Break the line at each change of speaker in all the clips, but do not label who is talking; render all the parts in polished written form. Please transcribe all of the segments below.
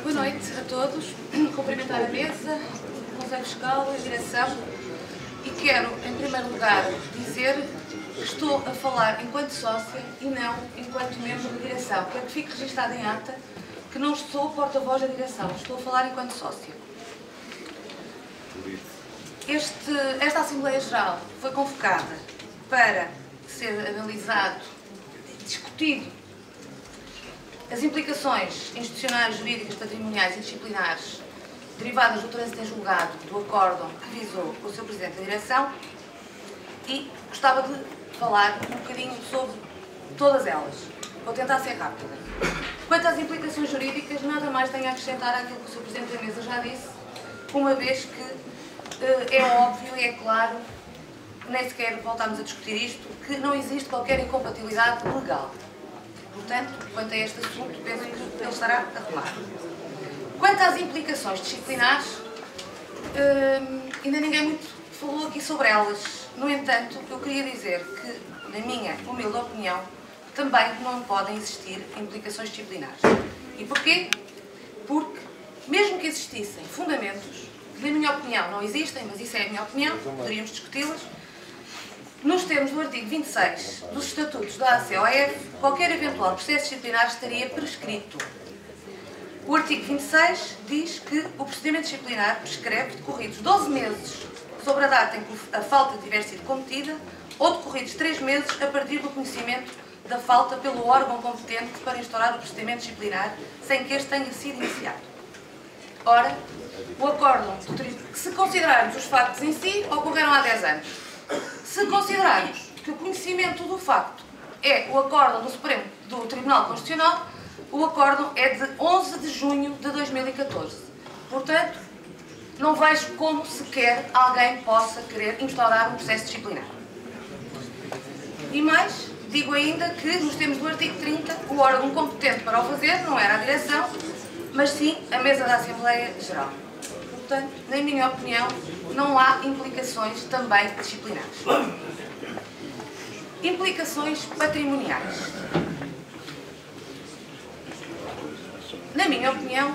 Boa noite a todos. Cumprimentar a mesa, o Conselho Fiscal, a direção, e quero, em primeiro lugar, dizer que estou a falar enquanto sócia e não enquanto membro da direção. Quero que fique registado em ata que não sou porta-voz da direção, estou a falar enquanto sócia. Esta Assembleia Geral foi convocada para ser analisado, discutido as implicações institucionais, jurídicas, patrimoniais e disciplinares derivadas do trânsito em julgado do acórdão que visou o Sr. Presidente da Direção, e gostava de falar um bocadinho sobre todas elas. Vou tentar ser rápida. Quanto às implicações jurídicas, nada mais tenho a acrescentar àquilo que o Sr. Presidente da Mesa já disse, uma vez que é óbvio e é claro, nem sequer voltámos a discutir isto, que não existe qualquer incompatibilidade legal. Portanto, quanto a este assunto, penso que ele estará arrumado. Quanto às implicações disciplinares, ainda ninguém muito falou aqui sobre elas. No entanto, eu queria dizer que, na minha humilde opinião, também não podem existir implicações disciplinares. E porquê? Porque, mesmo que existissem fundamentos, que na minha opinião não existem, mas isso é a minha opinião, poderíamos discuti-las, nos termos do artigo 26 dos Estatutos da ACOF, qualquer eventual processo disciplinar estaria prescrito. O artigo 26 diz que o procedimento disciplinar prescreve decorridos 12 meses sobre a data em que a falta tiver sido cometida ou decorridos 3 meses a partir do conhecimento da falta pelo órgão competente para instaurar o procedimento disciplinar sem que este tenha sido iniciado. Ora, o acórdão, se considerarmos os factos em si, ocorreram há 10 anos. Se considerarmos que o conhecimento do facto é o acórdão do Tribunal Constitucional, o acórdão é de 11 de junho de 2014. Portanto, não vejo como sequer alguém possa querer instaurar um processo disciplinar. E mais, digo ainda que, nos termos do artigo 30, o órgão competente para o fazer não era a direção, mas sim a mesa da Assembleia Geral. Portanto, na minha opinião, não há implicações também disciplinares. Implicações patrimoniais. Na minha opinião,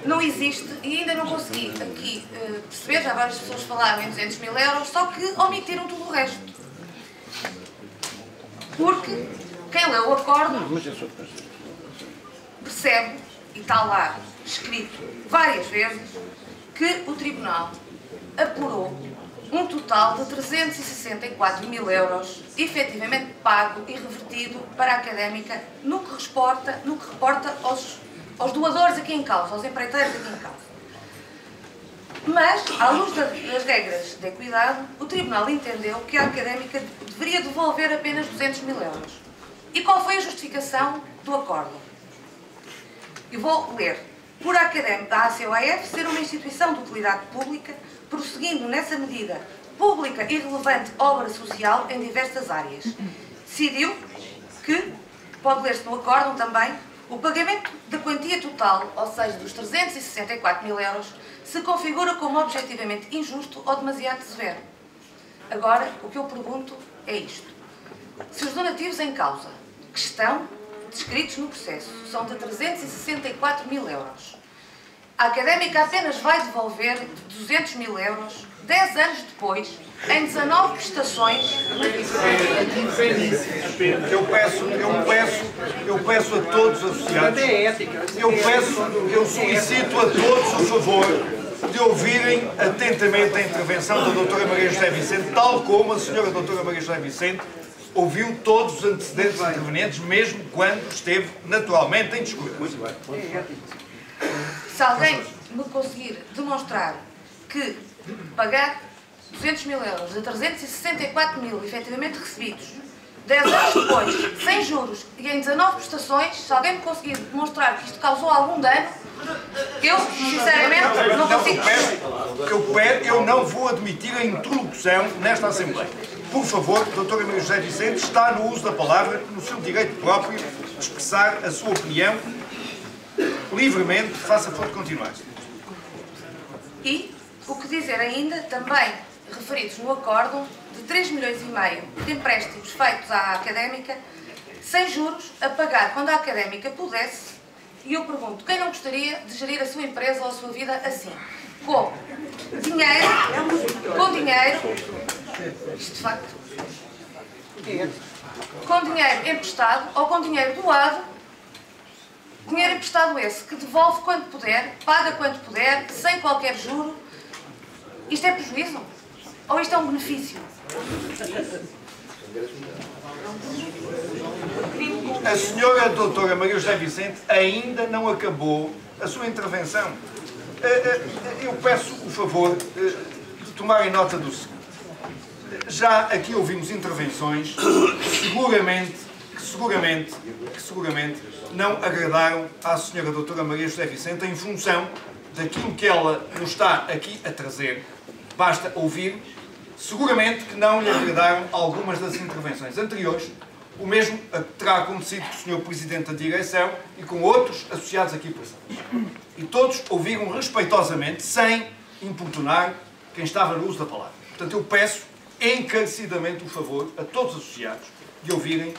não existe, e ainda não consegui aqui perceber, já várias pessoas falaram em 200 mil euros, só que omitiram tudo o resto. Porque quem lê o acórdão percebe, e está lá escrito várias vezes, que o Tribunal apurou um total de 364 mil euros efetivamente pago e revertido para a Académica no que reporta aos doadores aqui em causa, aos empreiteiros aqui em causa. Mas, à luz das regras de equidade, o Tribunal entendeu que a Académica deveria devolver apenas 200 mil euros. E qual foi a justificação do acórdão? Eu vou ler. Por a Académica da ACOF ser uma instituição de utilidade pública, prosseguindo nessa medida pública e relevante obra social em diversas áreas. Decidiu que, pode ler-se no acórdão também, o pagamento da quantia total, ou seja, dos 364 mil euros, se configura como objetivamente injusto ou demasiado severo. Agora, o que eu pergunto é isto. Se os donativos em causa, que estão descritos no processo, são de 364 mil euros, a Académica apenas vai devolver 200 mil euros 10 anos depois, em 19 prestações.
Eu peço a todos os associados, eu solicito a todos o favor de ouvirem atentamente a intervenção da doutora Maria José Vicente, tal como a senhora doutora Maria José Vicente ouviu todos os antecedentes intervenientes, mesmo quando esteve naturalmente em discurso. Muito bem.
Se alguém me conseguir demonstrar que pagar 200 mil euros a 364 mil efetivamente recebidos 10 anos depois, sem juros e em 19 prestações, se alguém me conseguir demonstrar que isto causou algum dano, eu, sinceramente, não consigo.
Eu não vou admitir a interlocução nesta Assembleia. Por favor, doutora Maria José Vicente está no uso da palavra, no seu direito próprio, de expressar a sua opinião livremente. Faça favor de continuar.
E o que dizer ainda, também referidos no acórdão, de 3,5 milhões de empréstimos feitos à Académica, sem juros, a pagar quando a Académica pudesse, E eu pergunto, quem não gostaria de gerir a sua empresa ou a sua vida assim? Com dinheiro, isto de facto, com dinheiro emprestado ou com dinheiro doado, dinheiro emprestado esse que devolve quando puder, paga quando puder, sem qualquer juro. Isto é prejuízo? Ou isto é um benefício?
A senhora doutora Maria José Vicente ainda não acabou a sua intervenção. Eu peço o favor de tomarem nota do seguinte. Já aqui ouvimos intervenções que seguramente não agradaram à senhora doutora Maria José Vicente em função daquilo que ela nos está aqui a trazer. Basta ouvir. Seguramente que não lhe agradaram algumas das intervenções anteriores. O mesmo terá acontecido com o Sr. Presidente da Direção e com outros associados aqui presentes. E todos ouviram respeitosamente, sem importunar quem estava no uso da palavra. Portanto, eu peço encarecidamente o favor a todos os associados de ouvirem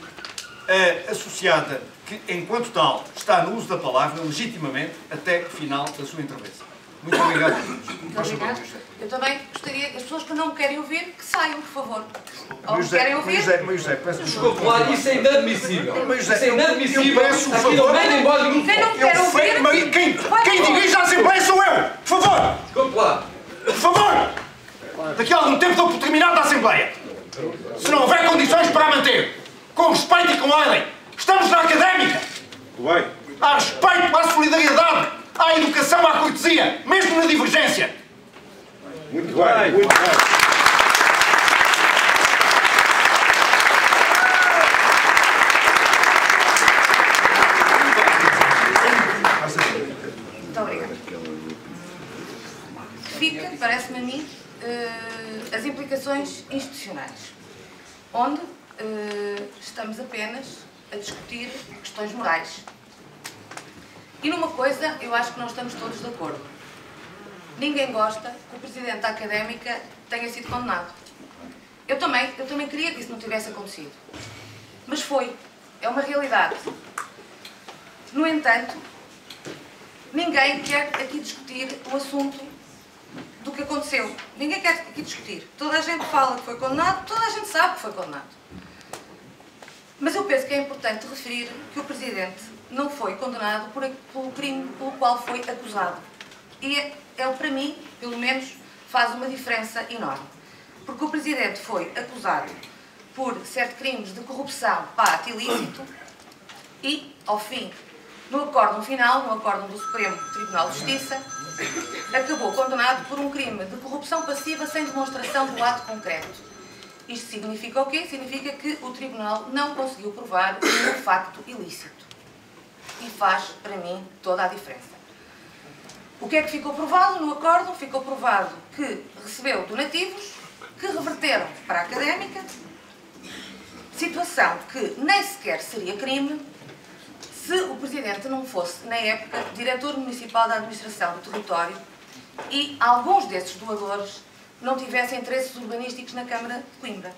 a associada que, enquanto tal, está no uso da palavra legitimamente até o final da sua intervenção. Muito obrigado a todos.
Muito obrigado. Eu também gostaria que as pessoas que não querem ouvir, que saiam, por favor. Ou querem ouvir?
José, peço desculpa.
Isso é inadmissível.
Isso
é inadmissível.
Eu peço o favor.
Quem não quer ouvir...
Quem dirige a Assembleia sou eu. Por favor.
Desculpe lá.
Por favor. Daqui a algum tempo dou por terminado a Assembleia. Se não houver condições para a manter, com respeito e com ordem. Estamos na académica. Há respeito, há solidariedade, há educação, há cortesia, mesmo na divergência.
Muito bem, muito bem.
Muito obrigada. Fica, parece-me a mim, as implicações institucionais, onde estamos apenas a discutir questões morais. E numa coisa, eu acho que não estamos todos de acordo. Ninguém gosta que o Presidente da Académica tenha sido condenado. Eu também queria que isso não tivesse acontecido. Mas foi. É uma realidade. No entanto, ninguém quer aqui discutir o assunto do que aconteceu. Ninguém quer aqui discutir. Toda a gente fala que foi condenado, toda a gente sabe que foi condenado. Mas eu penso que é importante referir que o Presidente não foi condenado pelo crime pelo qual foi acusado. E para mim, pelo menos, faz uma diferença enorme. Porque o Presidente foi acusado por 7 crimes de corrupção, pacto ilícito e, ao fim, no acórdão final, no acórdão do Supremo Tribunal de Justiça, acabou condenado por um crime de corrupção passiva sem demonstração do ato concreto. Isto significa o quê? Significa que o Tribunal não conseguiu provar um facto ilícito. E faz, para mim, toda a diferença. O que é que ficou provado no acórdão? Ficou provado que recebeu donativos que reverteram para a Académica, situação que nem sequer seria crime se o Presidente não fosse, na época, Diretor Municipal da Administração do Território e alguns desses doadores não tivessem interesses urbanísticos na Câmara de Coimbra.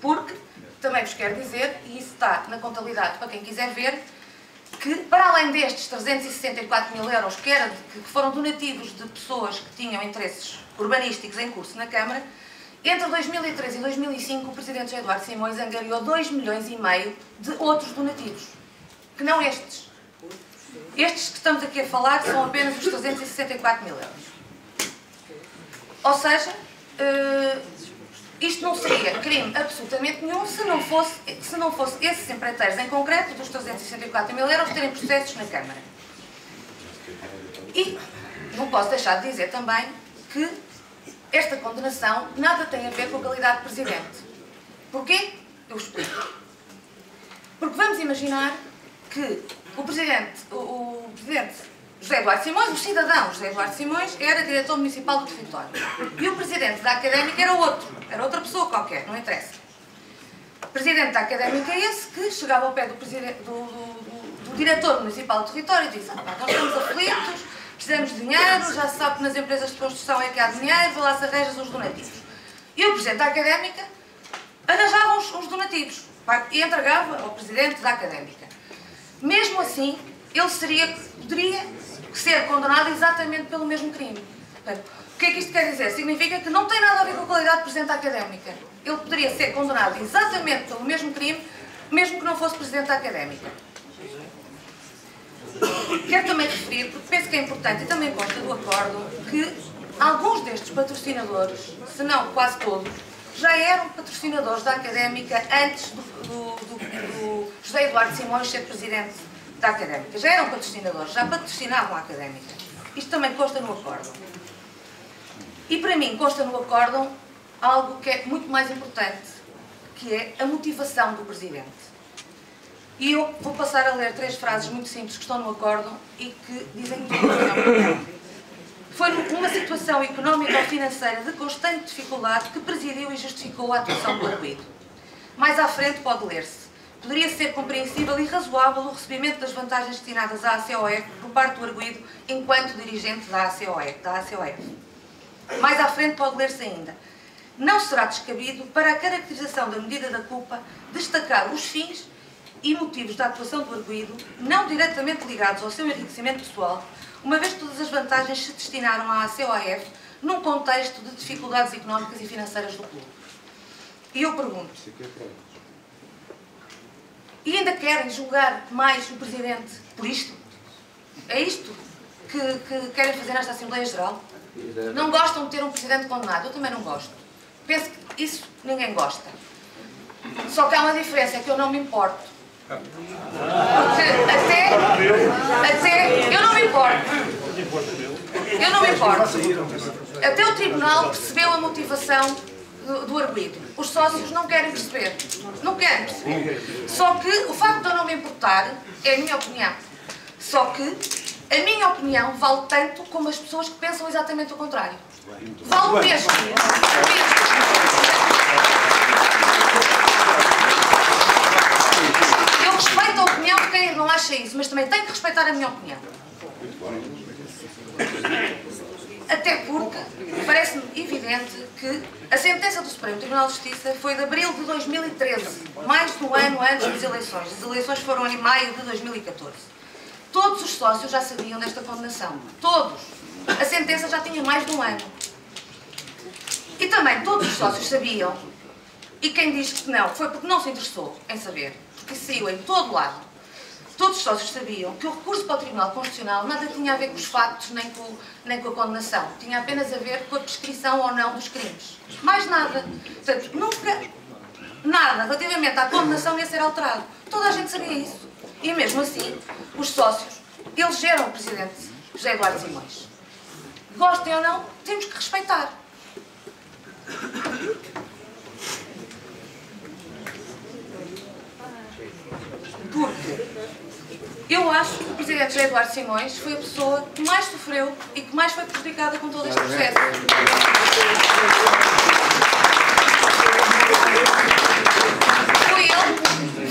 Porque, também vos quero dizer, e isso está na contabilidade para quem quiser ver, que, para além destes 364 mil euros que foram donativos de pessoas que tinham interesses urbanísticos em curso na Câmara, entre 2003 e 2005 o Presidente José Eduardo Simões angariou 2,5 milhões de outros donativos, que não estes. Estes que estamos aqui a falar são apenas os 364 mil euros. Ou seja, isto não seria crime absolutamente nenhum se não fosse esses empreiteiros em concreto, dos 364 mil euros, terem processos na Câmara. E não posso deixar de dizer também que esta condenação nada tem a ver com a qualidade de Presidente. Porquê? Eu explico. Porque vamos imaginar que o Presidente José Eduardo Simões, o cidadão José Eduardo Simões, era diretor municipal do território. E o Presidente da Académica era outra pessoa qualquer, não interessa. O Presidente da Académica é esse que chegava ao pé do diretor municipal do território e dizia: nós estamos aflitos, precisamos de dinheiro, já se sabe que nas empresas de construção é que há dinheiro, vou lá se arranjas os donativos. E o Presidente da Académica arranjava os donativos e entregava ao Presidente da Académica. Mesmo assim, ele poderia ser condenado exatamente pelo mesmo crime. Portanto, o que é que isto quer dizer? Significa que não tem nada a ver com a qualidade de Presidente Académica. Ele poderia ser condenado exatamente pelo mesmo crime, mesmo que não fosse Presidente Académica. Quero também referir, porque penso que é importante e também consta do acordo, que alguns destes patrocinadores, se não quase todos, já eram patrocinadores da Académica antes do José Eduardo Simões ser Presidente da Académica. Já eram patrocinadores, já patrocinavam a Académica. Isto também consta no acordo. E para mim consta no acordo algo que é muito mais importante, que é a motivação do Presidente. E eu vou passar a ler 3 frases muito simples que estão no acordo e que dizem tudo. Foi uma situação económica ou financeira de constante dificuldade que presidiu e justificou a atuação do arguido. Mais à frente pode ler-se: poderia ser compreensível e razoável o recebimento das vantagens destinadas à ACOF por parte do arguido enquanto dirigente da ACOF. Mais à frente pode ler-se ainda: não será descabido, para a caracterização da medida da culpa, destacar os fins e motivos da atuação do arguido, não diretamente ligados ao seu enriquecimento pessoal, uma vez que todas as vantagens se destinaram à ACOF num contexto de dificuldades económicas e financeiras do clube. E eu pergunto, e ainda querem julgar mais o Presidente por isto? É isto que querem fazer nesta Assembleia Geral? Não gostam de ter um Presidente condenado? Eu também não gosto. Penso que isso ninguém gosta. Só que há uma diferença, é que eu não me importo. Porque até eu não me importo. Eu não me importo. Até o Tribunal percebeu a motivação do arguido. Os sócios não querem perceber. Não querem perceber. Só que o facto de eu não me importar é a minha opinião. Só que a minha opinião vale tanto como as pessoas que pensam exatamente o contrário. Vale mesmo. Eu respeito a opinião de quem não acha isso, mas também tenho que respeitar a minha opinião. Até porque parece-me evidente que a sentença do Supremo Tribunal de Justiça foi de abril de 2013, mais de um ano antes das eleições. As eleições foram em maio de 2014. Todos os sócios já sabiam desta condenação. Todos. A sentença já tinha mais de um ano. E também todos os sócios sabiam, e quem diz que não foi porque não se interessou em saber, porque saiu em todo lado. Todos os sócios sabiam que o recurso para o Tribunal Constitucional nada tinha a ver com os factos nem com a condenação. Tinha apenas a ver com a prescrição ou não dos crimes. Mais nada. Portanto, nunca nada relativamente à condenação ia ser alterado. Toda a gente sabia isso. E mesmo assim, os sócios elegeram o Presidente José Eduardo Simões. Gostem ou não, temos que respeitar. Porque eu acho que o Presidente José Eduardo Simões foi a pessoa que mais sofreu e que mais foi prejudicada com todo este processo.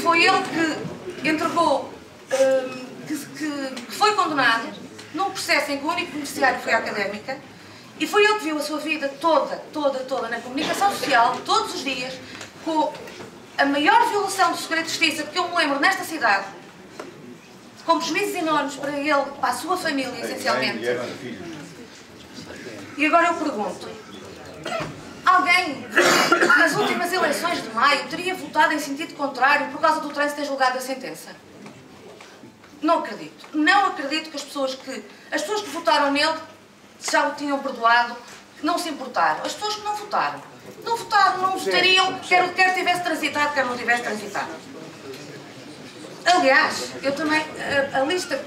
Foi ele que entregou, que foi condenado num processo em que o único beneficiário foi a Académica, e foi ele que viu a sua vida toda na comunicação social, todos os dias, com a maior violação do segredo de justiça que eu me lembro nesta cidade, com prejuízos enormes para ele, para a sua família, essencialmente. E agora eu pergunto, alguém, nas últimas eleições de maio, teria votado em sentido contrário por causa do trânsito em julgado da sentença? Não acredito. Não acredito que as pessoas que votaram nele já o tinham perdoado, não se importaram. As pessoas que não votaram, não votariam, quer tivesse transitado, quer não tivesse transitado. Aliás, eu também, a lista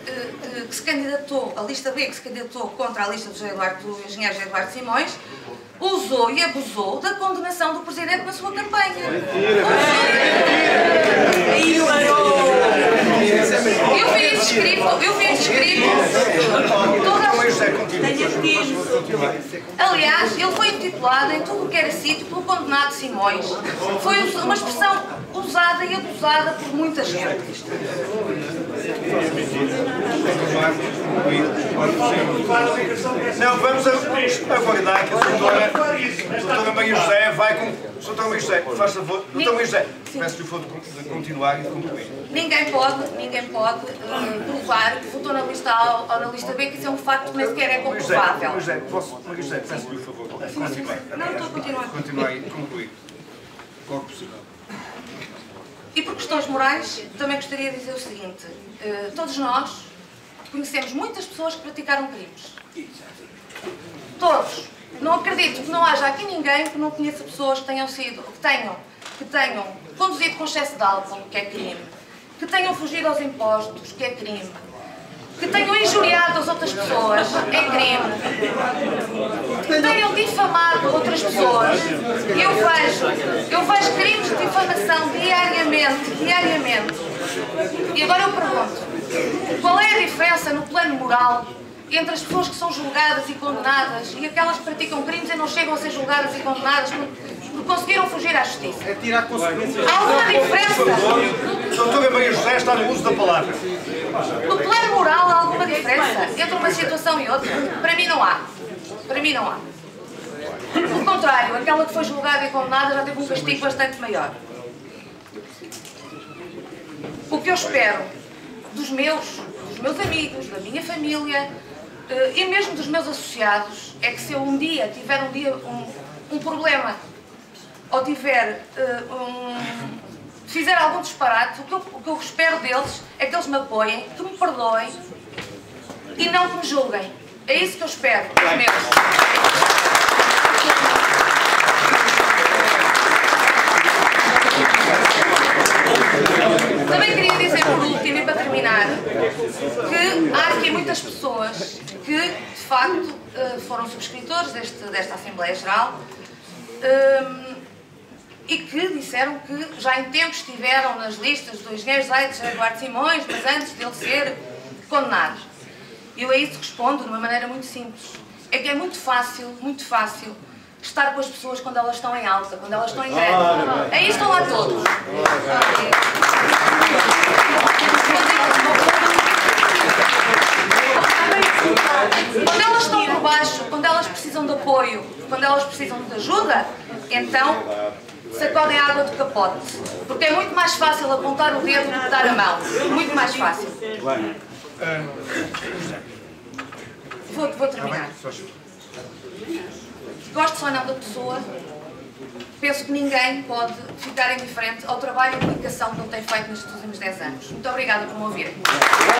que se candidatou, a lista B que se candidatou contra a lista do engenheiro José Eduardo Simões, usou e abusou da condenação do Presidente na sua campanha. Eu vi isso escrito. Aliás, ele foi intitulado em tudo o que era sítio pelo condenado Simões. Foi uma expressão usada e abusada por muita gente.
Não, vamos aguardar que a doutora Maria José vai com... Doutora Maria José, faz favor. Doutora Maria José, peço-lhe o favor de continuar e de concluir.
Ninguém pode provar que votou na lista A ou na lista B, que isso é um facto que nem sequer é comprovável.
Maria José, peço-lhe o favor de continuar.
Não, estou a continuar.
Continuar e concluir. Logo possível.
E por questões morais, também gostaria de dizer o seguinte. Todos nós conhecemos muitas pessoas que praticaram crimes. Todos. Não acredito que não haja aqui ninguém que não conheça pessoas que tenham conduzido com excesso de álcool, que é crime. Que tenham fugido aos impostos, que é crime. Que tenham injuriado as outras pessoas, é crime. Que tenham difamado outras pessoas. Eu vejo crimes de difamação diariamente. E agora eu pergunto, qual é a diferença no plano moral entre as pessoas que são julgadas e condenadas e aquelas que praticam crimes e não chegam a ser julgadas e condenadas porque conseguiram fugir à justiça?
É tirar consequências.
Há alguma diferença?
Doutora Maria José está no uso da palavra.
No plano moral há alguma diferença entre uma situação e outra? Para mim não há. Para mim não há. Pelo contrário, aquela que foi julgada e condenada já teve um castigo bastante maior. O que eu espero dos meus amigos, da minha família e mesmo dos meus associados é que se eu um dia tiver um problema ou fizer algum disparate, o que eu espero deles é que eles me apoiem, que me perdoem e não que me julguem. É isso que eu espero dos meus. Também queria dizer por último e para terminar que há aqui muitas pessoas que de facto foram subscritores desta Assembleia Geral e que disseram que já em tempos estiveram nas listas do engenheiro Zaides Eduardo Simões, mas antes dele ser condenado. E eu a isso respondo de uma maneira muito simples. É que é muito fácil estar com as pessoas quando elas estão em alta, quando elas estão em greve. Aí estão lá todos. Quando elas estão por baixo, quando elas precisam de apoio, quando elas precisam de ajuda, então sacodem a água do capote. Porque é muito mais fácil apontar o dedo do que dar a mão. Muito mais fácil. Vou terminar. Gosto ou não da pessoa, penso que ninguém pode ficar indiferente ao trabalho e dedicação que ele tem feito nestes últimos 10 anos. Muito obrigada por me ouvirem.